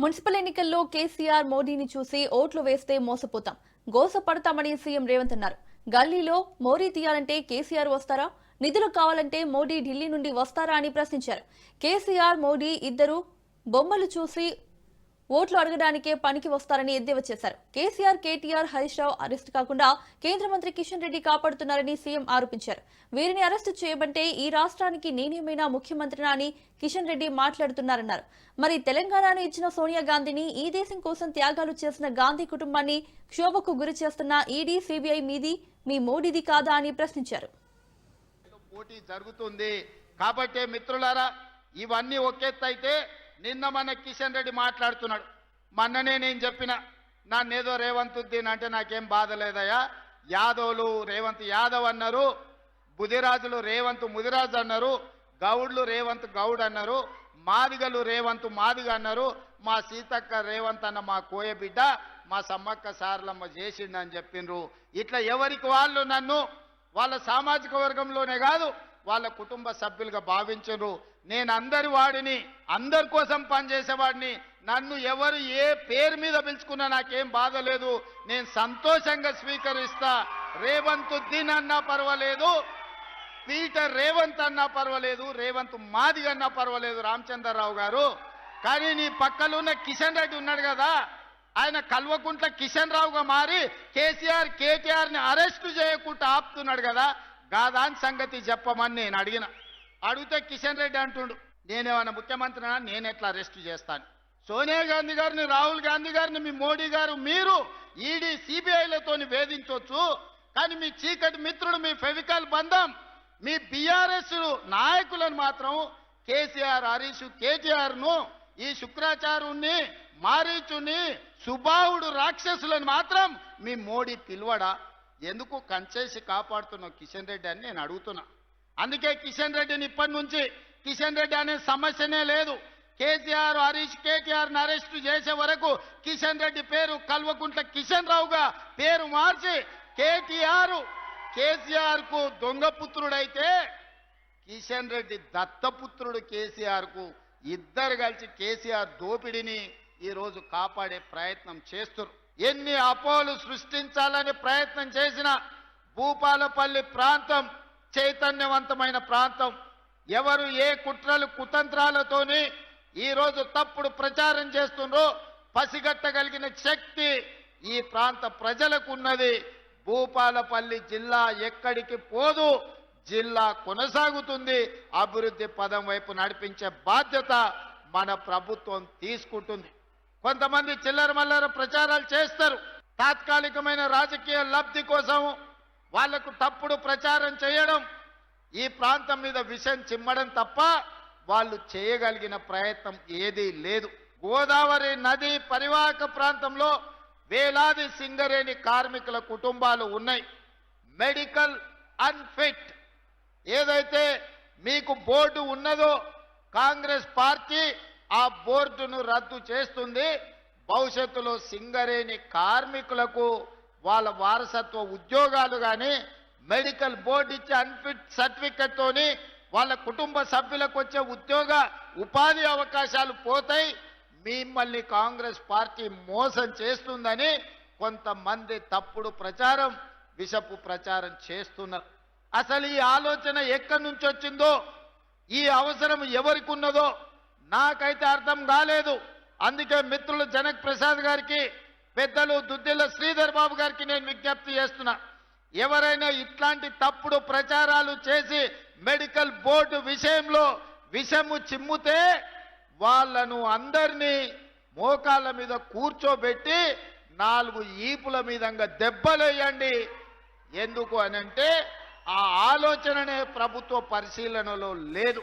Municipal ఎన్నికల్లో కేసీఆర్ మోడీని చూసి ఓట్లు వేస్తే మోసపోతాం, గోసపడతామని సీఎం రేవంత్ అన్నారు. గల్లీలో మోరీ తీయాలంటే కేసీఆర్ వస్తారా, నిధులు కావాలంటే మోడీ ఢిల్లీ నుండి వస్తారా అని ప్రశ్నించారు. కేసీఆర్ మోడీ ఇద్దరు బొమ్మలు చూసి ఓట్లు అడగడానికే పనికి వస్తారని ఎద్దేవా చేశారు. కేసీఆర్, కేటీఆర్, హరీష్ రావు అరెస్టు కాకుండా కేంద్ర మంత్రి కిషన్ రెడ్డి కాపాడుతున్నారని సీఎం ఆరోపించారు. వీరిని అరెస్టు చేయబంటే ఈ రాష్ట్రానికి నేనేమైనా ముఖ్యమంత్రినా అని కిషన్ రెడ్డి మాట్లాడుతున్నారన్నారు. మరి తెలంగాణను ఇచ్చిన సోనియా గాంధీని, ఈ దేశం కోసం త్యాగాలు చేసిన గాంధీ కుటుంబాన్ని క్షోభకు గురి చేస్తున్న ఈడీ, సిబిఐ మీది మీ మోడీది కాదా అని ప్రశ్నించారు. పోటీ జరుగుతుంది కాబట్టి మిత్రులారా, ఇవన్నీ ఒకెత్తైతే నిన్న మన కిషన్ రెడ్డి మాట్లాడుతున్నాడు. మొన్ననే నేను చెప్పిన, నన్నేదో రేవంత్ ఉద్దీన్ అంటే నాకేం బాధ లేదయ్యా. యాదవులు రేవంత్ యాదవ్ అన్నారు, బుదిరాజులు రేవంత్ ముదిరాజు అన్నారు, గౌడ్లు రేవంత్ గౌడ్ అన్నారు, మాదిగలు రేవంత్ మాదిగ అన్నారు, మా సీతక్క రేవంత్ అన్న మా కోయబిడ్డ, మా సమ్మక్క సారలమ్మ చేసిండని చెప్పిండ్రు. ఇట్లా ఎవరికి వాళ్ళు నన్ను వాళ్ళ సామాజిక వర్గంలోనే కాదు వాళ్ళ కుటుంబ సభ్యులుగా భావించరు. నేను అందరి వాడిని, అందరి కోసం పనిచేసేవాడిని. నన్ను ఎవరు ఏ పేరు మీద పిలుచుకున్నా నాకేం బాధ లేదు, నేను సంతోషంగా స్వీకరిస్తా. రేవంత్ ఉద్దీన్ అన్నా పర్వాలేదు, పీటర్ రేవంత్ అన్నా పర్వాలేదు, రేవంత్ మాదిగ అన్నా పర్వాలేదు రామచంద్రరావు గారు. కానీ నీ పక్కలో ఉన్న కిషన్ రెడ్డి ఉన్నాడు కదా, ఆయన కల్వకుంట్ల కిషన్ రావుగా మారి కేసీఆర్, కేటీఆర్ని అరెస్టు చేయకుండా ఆపుతున్నాడు కదా, గాదాని సంగతి చెప్పమని నేను అడిగితే కిషన్ రెడ్డి అంటుండు, నేనేమన్నా ముఖ్యమంత్రినా, నేను ఎట్లా అరెస్టు చేస్తాను? సోనియా గాంధీ గారిని, రాహుల్ గాంధీ గారిని, మీ మోడీ గారు మీరు ఈడీ, సిబిఐలతో వేధించవచ్చు, కానీ మీ చీకటి మిత్రుడు, మీ ఫెవికల్ బంధం, మీ బీఆర్ఎస్ నాయకులను మాత్రం కేసీఆర్, హరీష్, కేటీఆర్ను, ఈ శుక్రాచార్యుని, మారీచుని, సుబాహుడు రాక్షసులను మాత్రం మీ మోడీ పిలువడా? ఎందుకు కంచేసి కాపాడుతున్న కిషన్ రెడ్డి అని నేను అడుగుతున్నా. అందుకే కిషన్ రెడ్డిని ఇప్పటి నుంచి కిషన్ రెడ్డి అనే సమస్యనే లేదు. కేసీఆర్, హరీష్, కేటీఆర్ని అరెస్టు చేసే వరకు కిషన్ రెడ్డి పేరు కల్వకుంట్ల కిషన్ రావుగా పేరు మార్చి కేసీఆర్ కు దొంగపుత్రుడైతే కిషన్ రెడ్డి దత్తపుత్రుడు కేసీఆర్ కు, ఇద్దరు కలిసి కేసీఆర్ దోపిడిని ఈరోజు కాపాడే ప్రయత్నం చేస్తున్నారు. ఎన్ని అపోలు సృష్టించాలని ప్రయత్నం చేసిన భూపాలపల్లి ప్రాంతం చైతన్యవంతమైన ప్రాంతం. ఎవరు ఏ కుట్రలు కుతంత్రాలతోని ఈరోజు తప్పుడు ప్రచారం చేస్తుండ్రో పసిగట్టగలిగిన శక్తి ఈ ప్రాంత ప్రజలకు ఉన్నది. భూపాలపల్లి జిల్లా ఎక్కడికి పోదు, జిల్లా కొనసాగుతుంది. అభివృద్ధి పదం వైపు నడిపించే బాధ్యత మన ప్రభుత్వం తీసుకుంటుంది. కొంతమంది చిల్లర మల్లర ప్రచారాలు చేస్తారు, తాత్కాలికమైన రాజకీయ లబ్ధి కోసం వాళ్లకు తప్పుడు ప్రచారం చేయడం, ఈ ప్రాంతం మీద విషం చిమ్మడం తప్ప వాళ్ళు చేయగలిగిన ప్రయత్నం ఏదీ లేదు. గోదావరి నది పరివాహక ప్రాంతంలో వేలాది సింగరేణి కార్మికుల కుటుంబాలు ఉన్నాయి. మెడికల్ అన్ఫిట్ ఏదైతే మీకు బోర్డు ఉన్నదో కాంగ్రెస్ పార్టీ ఆ బోర్డును రద్దు చేస్తుంది. భవిష్యత్తులో సింగరేణి కార్మికులకు వాళ్ళ వారసత్వ ఉద్యోగాలు కానీ మెడికల్ బోర్డు ఇచ్చే అన్ఫిట్ సర్టిఫికెట్ తోని వాళ్ళ కుటుంబ సభ్యులకు వచ్చే ఉపాధి అవకాశాలు పోతాయి. మిమ్మల్ని కాంగ్రెస్ పార్టీ మోసం చేస్తుందని కొంతమంది తప్పుడు ప్రచారం, విషపు ప్రచారం చేస్తున్నారు. అసలు ఈ ఆలోచన ఎక్కడి నుంచి వచ్చిందో, ఈ అవసరం ఎవరికి ఉన్నదో నాకైతే అర్థం కాలేదు. అందుకే మిత్రులు జనక్ ప్రసాద్ గారికి, పెద్దలు దుద్దిల్ల శ్రీధర్ బాబు గారికి నేను విజ్ఞప్తి చేస్తున్నా, ఎవరైనా ఇట్లాంటి తప్పుడు ప్రచారాలు చేసి మెడికల్ బోర్డు విషయంలో విషము చిమ్ముతే వాళ్ళను అందరినీ మోకాళ్ళ మీద కూర్చోబెట్టి 4 ఈపుల మీదంగా దెబ్బలేయండి. ఎందుకు అనంటే ఆ ఆలోచననే ప్రభుత్వ పరిశీలనలో లేదు.